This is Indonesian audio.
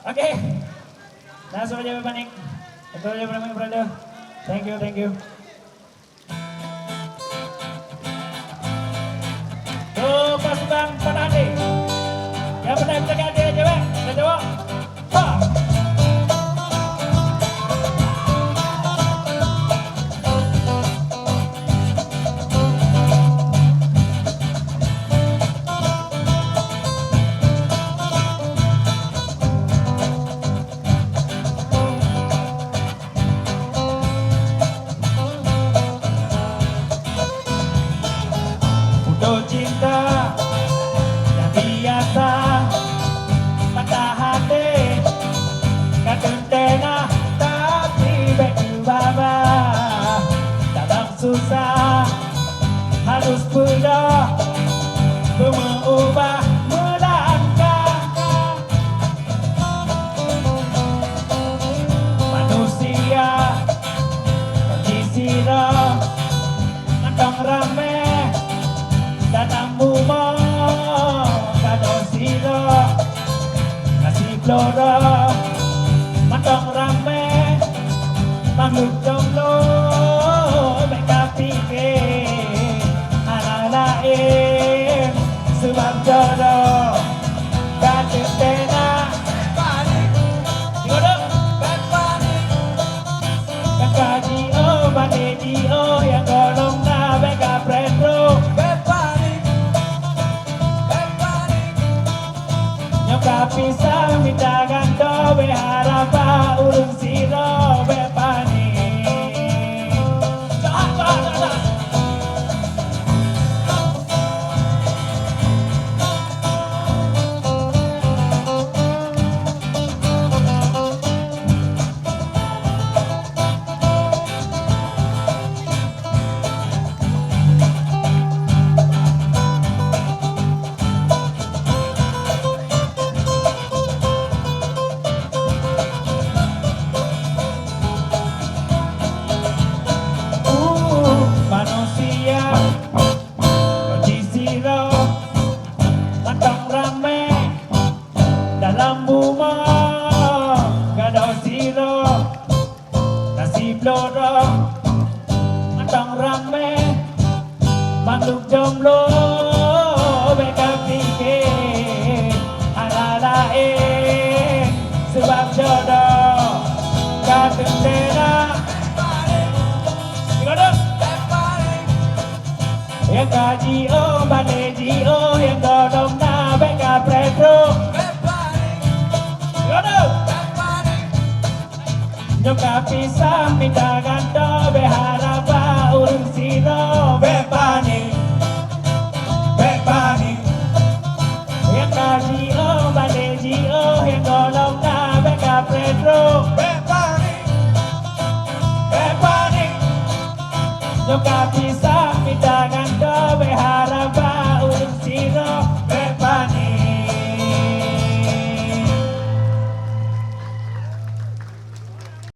Oke. Langsung aja Bapak Nik. Itu aja Bapak Brando. Thank you, thank you. Tuh pasukan penandi. Yang pernah bisa ganti aja Pak. Kita coba. Ha. Putus cinta yang biasa patah hati kadentena tapi beku baba dalam susah harus pula mengubah melangkah manusia kondisi kantong rame datang buma kado siro kasih flora matang rame makhluk jomblo mereka pikir anak lain sebab jodoh kacau tena jodoh kakak Gio bade Gio yang golong na beka pretro Nyoka pisang minta ganto beharapa urung siro bepani. Manusia kondisi matang rame dalam buma gado siro kasih flora matang rame makhluk jomblo mereka pikir anak lain sebab jodoh kadentena yang kaji bade Gio yang godong na beka pretro godong nyoka pisang minta ganto beharapa urung sino bepani yang kaji bade Gio yang godong na beka pretro bepani nyoka